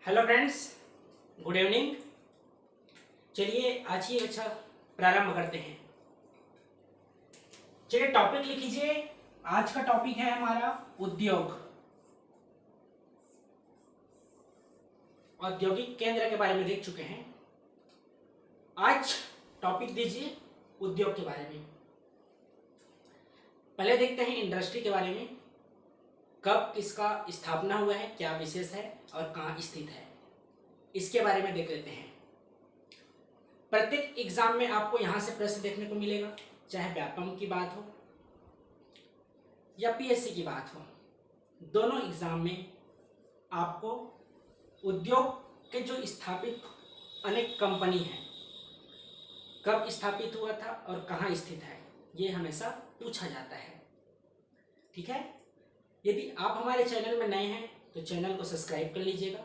Hello friends, good evening. चलिए आज ही अच्छा प्रारंभ करते हैं। चलिए टॉपिक लिख लीजिए। आज का टॉपिक है हमारा उद्योग, औद्योगिक केंद्र के बारे में देख चुके हैं। आज टॉपिक दीजिए उद्योग के बारे में। पहले देखते हैं इंडस्ट्री के बारे में। कब किसका स्थापना हुआ है, क्या विशेष है और कहाँ स्थित है, इसके बारे में देख लेते हैं। प्रत्येक एग्जाम में आपको यहाँ से प्रश्न देखने को मिलेगा, चाहे व्यापम की बात हो या पीएससी की बात हो। दोनों एग्जाम में आपको उद्योग के जो स्थापित अनेक कंपनी हैं, कब स्थापित हुआ था और कहाँ स्थित है, ये हमेशा पूछा जाता है। ठीक है, यदि आप हमारे चैनल में नए हैं तो चैनल को सब्सक्राइब कर लीजिएगा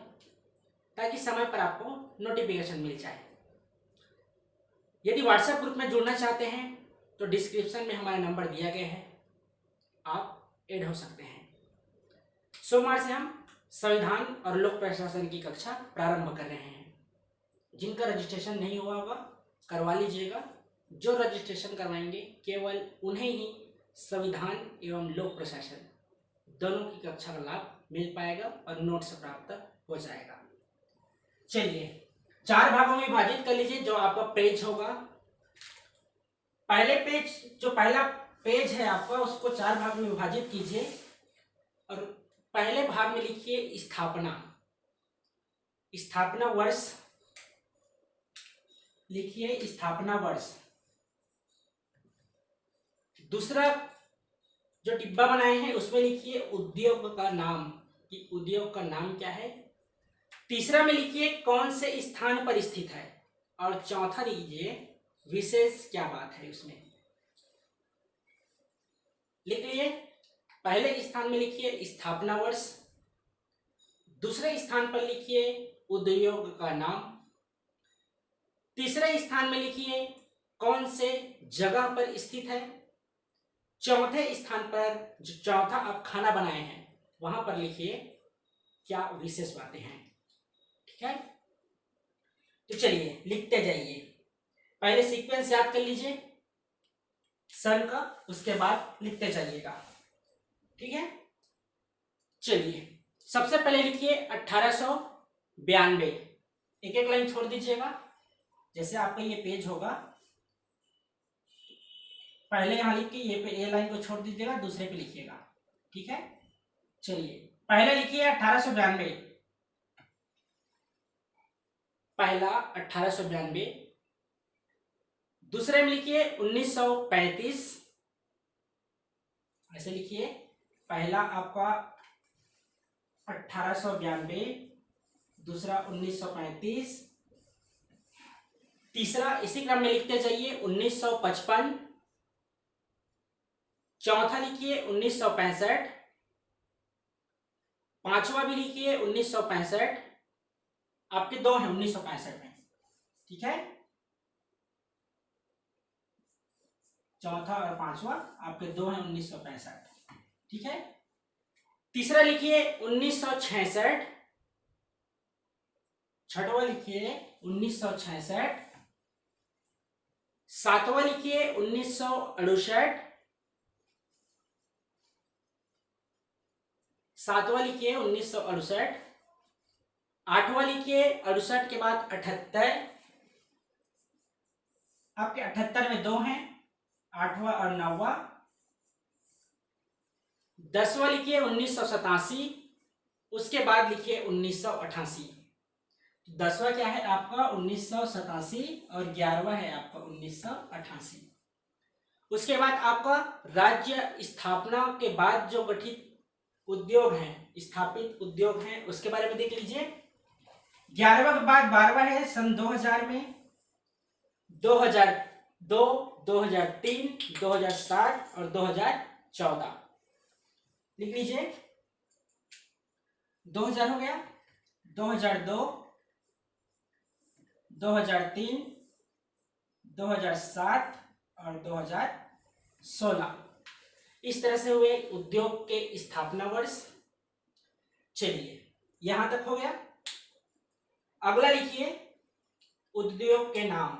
ताकि समय पर आपको नोटिफिकेशन मिल जाए। यदि व्हाट्सएप ग्रुप में जुड़ना चाहते हैं तो डिस्क्रिप्शन में हमारा नंबर दिया गया है, आप ऐड हो सकते हैं। सोमवार से हम संविधान और लोक प्रशासन की कक्षा प्रारंभ कर रहे हैं। जिनका रजिस्ट्रेशन नहीं हुआ होगा करवा लीजिएगा। जो रजिस्ट्रेशन करवाएंगे केवल उन्हें ही संविधान एवं लोक प्रशासन दोनों की कक्षा का लाभ मिल पाएगा और नोट्स प्राप्त हो जाएगा। चलिए 4 भागों में विभाजित कर लीजिए जो आपका पेज होगा। पहला पेज है आपका, उसको 4 भाग में विभाजित कीजिए और पहले भाग में लिखिए स्थापना वर्ष लिखिए, स्थापना वर्ष। दूसरा जो डिब्बा बनाए हैं उसमें लिखिए उद्योग का नाम, कि उद्योग का नाम क्या है। तीसरा में लिखिए कौन से स्थान पर स्थित है और चौथा लिखिए विशेष क्या बात है उसमें। लिख लिए। पहले स्थान में लिखिए स्थापना वर्ष, दूसरे स्थान पर लिखिए उद्योग का नाम, तीसरे स्थान में लिखिए कौन से जगह पर स्थित है, चौथे स्थान पर जो चौथा आप खाना बनाए हैं वहां पर लिखिए क्या विशेष बातें हैं। ठीक है, तो चलिए लिखते जाइए। पहले सीक्वेंस याद कर लीजिए सन का, उसके बाद लिखते जाइएगा। ठीक है, चलिए सबसे पहले लिखिए 1892। एक एक लाइन छोड़ दीजिएगा। जैसे आपका ये पेज होगा, पहले यहां लिख के ये लाइन को छोड़ दीजिएगा, दूसरे पे लिखिएगा। ठीक है, चलिए पहले लिखिए 1892। पहला 1892, दूसरे में लिखिए 1935। ऐसे लिखिए, पहला आपका 1892, दूसरा 1935, तीसरा इसी क्रम में लिखते जाइए 1955, चौथा लिखिए 1965, पांचवा भी लिखिए 1965। आपके 2 हैं 1965 में। ठीक है, चौथा और पांचवा आपके 2 हैं 1965। ठीक है, तीसरा लिखिए 1966, छठवा लिखिए 1966, सातवां लिखिए 1968, सातवां लिखिए 1968, आठवां लिखिए 68 के बाद 78। आपके 78 में 2 हैं, 8वां और 9वां। 10वां लिखिए 1987, उसके बाद लिखिए 1988। 10वां क्या है आपका 1987 और 11वां है आपका 1988। उसके बाद आपका राज्य स्थापना के बाद जो गठित उद्योग हैं, स्थापित उद्योग हैं, उसके बारे में देख लीजिए। 11वां के बाद 12वां है सन 2000 में, 2002, 2003, 2007 और 2014। लिख लीजिए। 2000 हो गया, 2002, 2003, 2007 और 2016। इस तरह से हुए उद्योग के स्थापना वर्ष। चलिए यहां तक हो गया। अगला लिखिए उद्योग के नाम।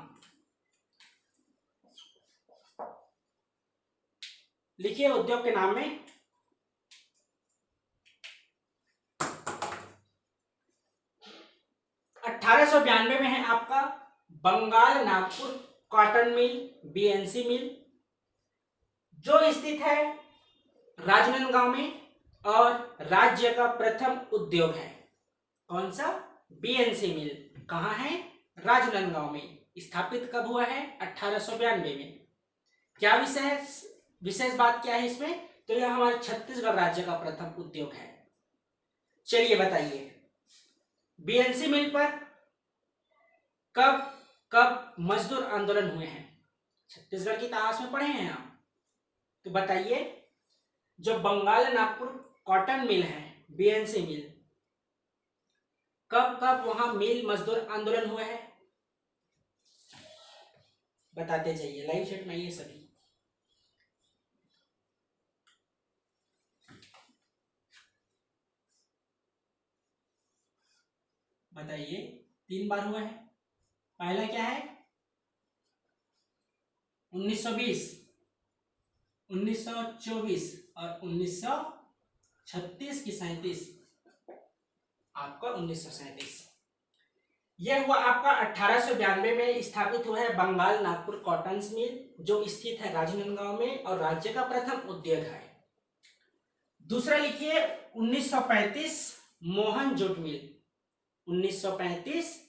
लिखिए उद्योग के नाम में 1892 में है आपका Bengal Nagpur cotton mill, BNC mill, जो स्थित है राजनांदगांव में और राज्य का प्रथम उद्योग है। कौन सा? बीएनसी मिल। कहाँ है? राजनांदगांव में। स्थापित कब हुआ है? 1892 में। क्या विशेष बात क्या है इसमें? तो यह हमारे छत्तीसगढ़ राज्य का प्रथम उद्योग है। चलिए बताइए बीएनसी मिल पर कब कब मजदूर आंदोलन हुए हैं? छत्तीसगढ़ के इतिहास में पढ़े हैं आप, तो बताइए जो बंगाल नागपुर कॉटन मिल है, बीएनसी मिल, कब कब वहां मिल मजदूर आंदोलन हुआ है? बताते जाइए, लाइव चैट में आइए सभी। बताइए 3 बार हुआ है। पहला क्या है? 1920, 1924 और 1936 की 37, आपका 1937। यह हुआ आपका 1892 में स्थापित हुआ है बंगाल नागपुर कॉटन मिल, जो स्थित है राजनांदगांव में और राज्य का प्रथम उद्योग है। दूसरा लिखिए 1935 Mohan jute mill. 1935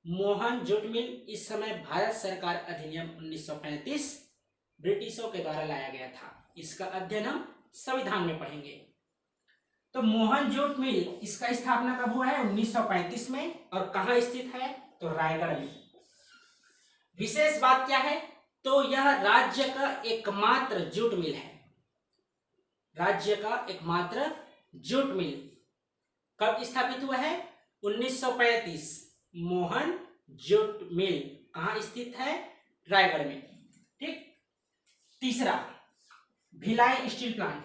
Mohan jute mill, इस समय भारत सरकार अधिनियम 1935 ब्रिटिशों के द्वारा लाया गया था। इसका अध्ययन हम संविधान में पढ़ेंगे। तो मोहन जूट मिल, इसका स्थापना कब हुआ है? 1935 में। और कहाँ स्थित है? तो रायगढ़ में। विशेष बात क्या है? तो यह राज्य का एकमात्र जूट मिल है। राज्य का एकमात्र जूट मिल कब स्थापित हुआ है? 1935। मोहन जूट मिल कहाँ स्थित है? रायगढ़ में। ठीक। तीसरा भिलाई स्टील प्लांट।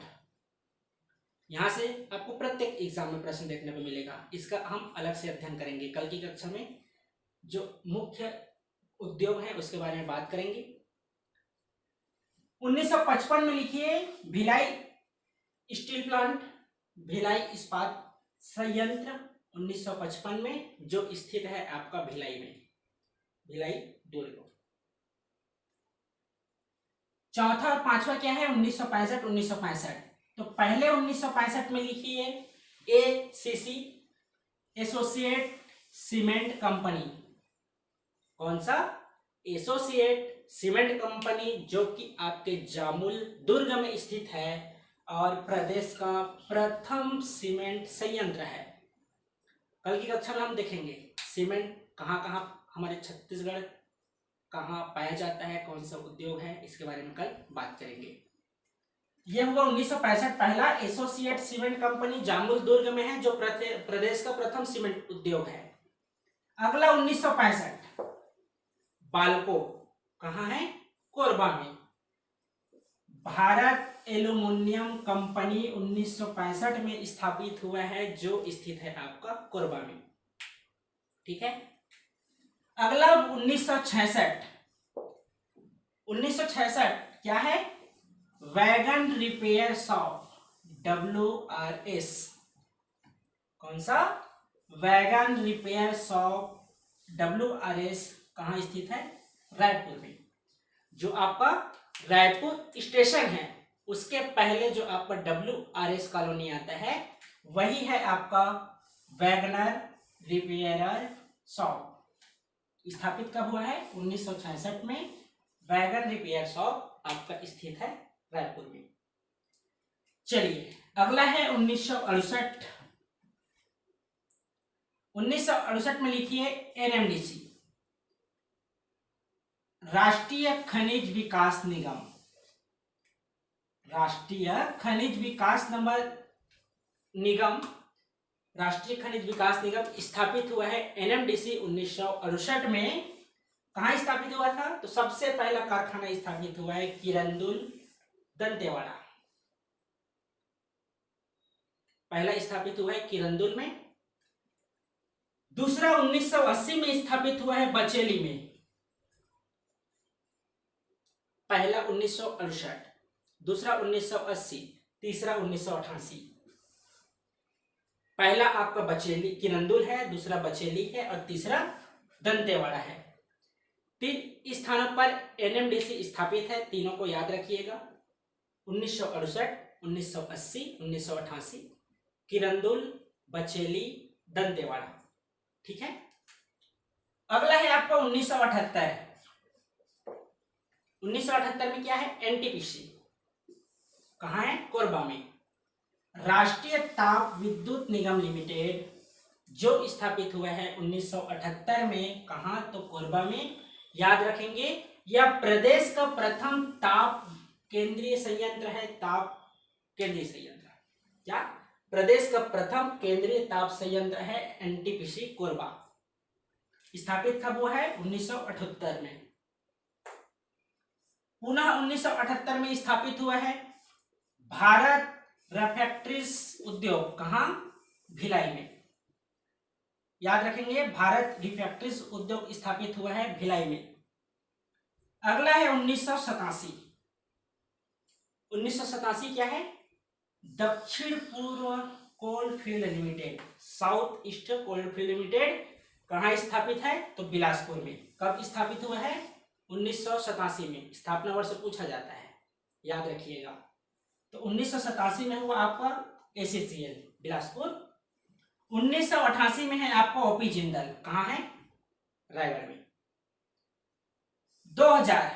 यहां से आपको प्रत्येक एग्जाम में प्रश्न देखने को मिलेगा, इसका हम अलग से अध्ययन करेंगे। कल की कक्षा में जो मुख्य उद्योग है उसके बारे में बात करेंगे। 1955 में लिखिए भिलाई स्टील प्लांट, भिलाई इस्पात संयंत्र 1955 में, जो स्थित है आपका भिलाई में, भिलाई दुर्ग। चौथा और पांचवा क्या है? 1965 1965। तो पहले 1965 में लिखिए एसीसी, एसोसिएट सीमेंट कंपनी। कौन सा? एसोसिएट सीमेंट कंपनी, जो कि आपके जामुल दुर्ग में स्थित है और प्रदेश का प्रथम सीमेंट संयंत्र है। कल की कक्षा में हम देखेंगे सीमेंट कहाँ कहाँ हमारे छत्तीसगढ़ कहाँ पाया जाता है, कौन सा उद्योग है, इसके बारे में कल बात करेंगे। यह हुआ 1965 पहला एसोसिएट सीमेंट कंपनी, जामुल दुर्ग में है, जो प्रदेश का प्रथम सीमेंट उद्योग है। अगला 1965 बाल्को, कहाँ है? कोरबा में। भारत एल्युमिनियम कंपनी 1965 में स्थापित हुआ है, जो स्थित है आपका कोरबा में। ठीक है। अगला 1966। 1966 क्या है? Wagon repair shop, WRS। कौन सा? वैगन रिपेयर शॉप WRS कहाँ स्थित है? रायपुर में। जो आपका रायपुर स्टेशन है उसके पहले जो आपका WRS कॉलोनी आता है, वही है आपका वैगनर रिपेयर शॉप। स्थापित कब हुआ है? 1966 में। वैगन रिपेयर शॉप आपका स्थित है रायपुर में। चलिए अगला है 1968। 1968 में लिखिए NMDC, राष्ट्रीय खनिज विकास निगम। राष्ट्रीय खनिज विकास निगम, राष्ट्रीय खनिज विकास निगम स्थापित हुआ है NMDC 1968 में। कहाँ स्थापित हुआ था? तो सबसे पहला कारखाना स्थापित हुआ है किरंदुल दंतेवाड़ा। पहला स्थापित हुआ है किरंदुल में। दूसरा 1980 में स्थापित हुआ है बचेली में। पहला 1968, दूसरा 1980, तीसरा 1988। पहला आपका बचेली किरंदुल है, दूसरा बचेली है और तीसरा दंतेवाड़ा है। 3 स्थानों पर एनएमडीसी स्थापित है, तीनों को याद रखिएगा। 1968, 1980, 1988, किरंदुल, बचेली, दंतेवाड़ा। ठीक है। अगला है आपका 1978। 1978 में क्या है? एनटीपीसी। कहाँ है? कोरबा में। राष्ट्रीय ताप विद्युत निगम लिमिटेड जो स्थापित हुआ है 1978 में। कहाँ? तो कोरबा में। याद रखेंगे, यह प्रदेश का प्रथम ताप केंद्रीय संयंत्र है। ताप केंद्रीय संयंत्र क्या? प्रदेश का प्रथम केंद्रीय ताप संयंत्र है एनटीपीसी कोरबा। स्थापित कब हुआ है? 1978 में। पुनः 1978 में स्थापित हुआ है भारत रिफैक्टरीज उद्योग। कहाँ? भिलाई में। याद रखेंगे, भारत रिफैक्टरीज उद्योग स्थापित हुआ है भिलाई में। अगला है 1987। 1987 क्या है? दक्षिण पूर्व coalfield limited, south east coalfield limited. कहाँ स्थापित है? तो बिलासपुर में। कब स्थापित हुआ है? 1987 में। स्थापना वर्ष पूछा जाता है, याद रखिएगा। तो 1987 में हुआ आपका एसीसीएल बिलासपुर। 1988 में है आपका ओपी जिंदल। कहाँ है? रायगढ़ में। 2000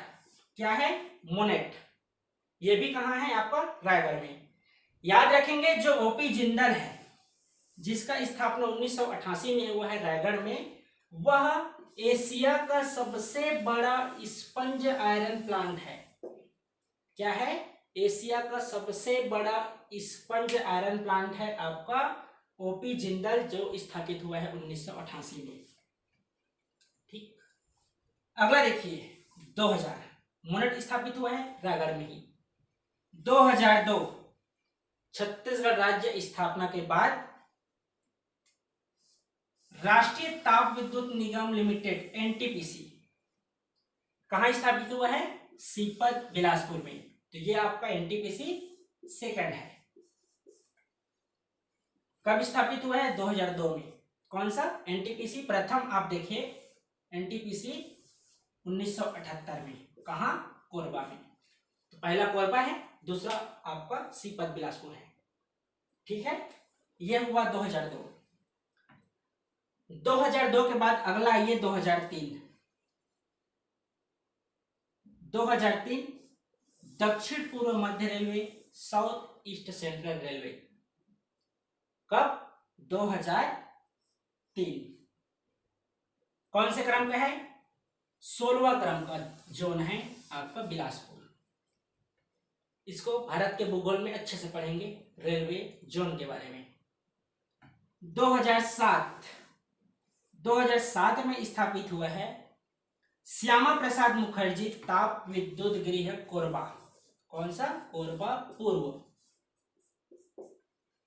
क्या है? मोनेट। ये भी कहाँ है? आपका रायगढ़ में। याद रखेंगे, जो ओपी जिंदल है जिसका स्थापना 1988 में हुआ है रायगढ़ में, वह एशिया का सबसे बड़ा स्पंज आयरन प्लांट है। क्या है? एशिया का सबसे बड़ा स्पंज आयरन प्लांट है आपका ओपी जिंदल, जो स्थापित हुआ है 1988 में। ठीक। अगला देखिए 2000, मोनेट स्थापित हुआ है रायगढ़ में ही। 2002 छत्तीसगढ़ राज्य स्थापना के बाद राष्ट्रीय ताप विद्युत निगम लिमिटेड एनटीपीसी कहाँ स्थापित हुआ है? सीपत बिलासपुर में। तो ये आपका एनटीपीसी सेकंड है। कब स्थापित हुआ है? 2002 में। कौन सा? एनटीपीसी प्रथम। आप देखिए, एनटीपीसी 1978 में। कहाँ? कोरबा में। तो पहला कोरबा है, दूसरा आपका सीपत बिलासपुर है। ठीक है। यह हुआ 2002। 2002 के बाद अगला आइए 2003। 2003 दक्षिण पूर्व मध्य railway, south east central railway. कब? 2003। कौन से क्रम का है? 16वां क्रम का जोन है आपका बिलासपुर। इसको भारत के भूगोल में अच्छे से पढ़ेंगे, रेलवे जोन के बारे में। 2007 में स्थापित हुआ है श्यामा प्रसाद मुखर्जी ताप विद्युत गृह कोरबा। कौन सा? कोरबा पूर्व।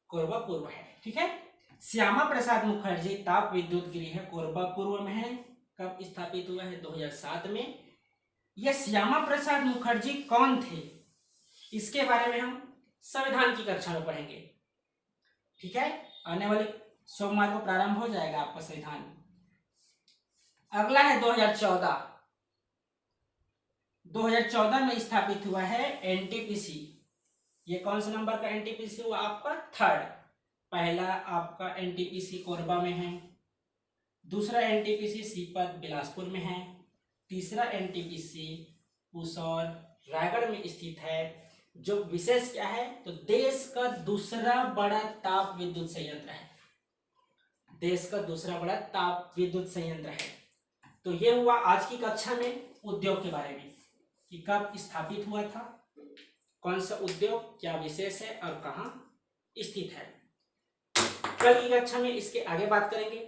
कोरबा पूर्व है। ठीक है। श्यामा प्रसाद मुखर्जी ताप विद्युत गृह कोरबा पूर्व में है। कब स्थापित हुआ है? 2007 में। यह श्यामा प्रसाद मुखर्जी कौन थे, इसके बारे में हम संविधान की कक्षा में पढ़ेंगे। ठीक है। आने वाले सोमवार को प्रारंभ हो जाएगा आपका संविधान। अगला है 2014। 2014 में स्थापित हुआ है एनटीपीसी। ये कौन सा नंबर का एनटीपीसी हुआ? आपका थर्ड। पहला आपका एनटीपीसी कोरबा में है, दूसरा एनटीपीसी सीपत बिलासपुर में है, तीसरा एनटीपीसी पुसौर रायगढ़ में स्थित है। जो विशेष क्या है? तो देश का दूसरा बड़ा ताप विद्युत संयंत्र है। देश का दूसरा बड़ा ताप विद्युत संयंत्र है। तो ये हुआ आज की कक्षा में उद्योग के बारे में कि कब स्थापित हुआ था, कौन सा उद्योग, क्या विशेष है और कहाँ स्थित है। कल की कक्षा में इसके आगे बात करेंगे।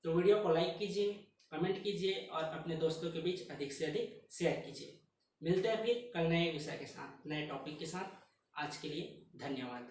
तो वीडियो को लाइक कीजिए, कमेंट कीजिए और अपने दोस्तों के बीच अधिक से अधिक शेयर कीजिए। मिलते हैं फिर कल नए विषय के साथ, नए टॉपिक के साथ। आज के लिए धन्यवाद।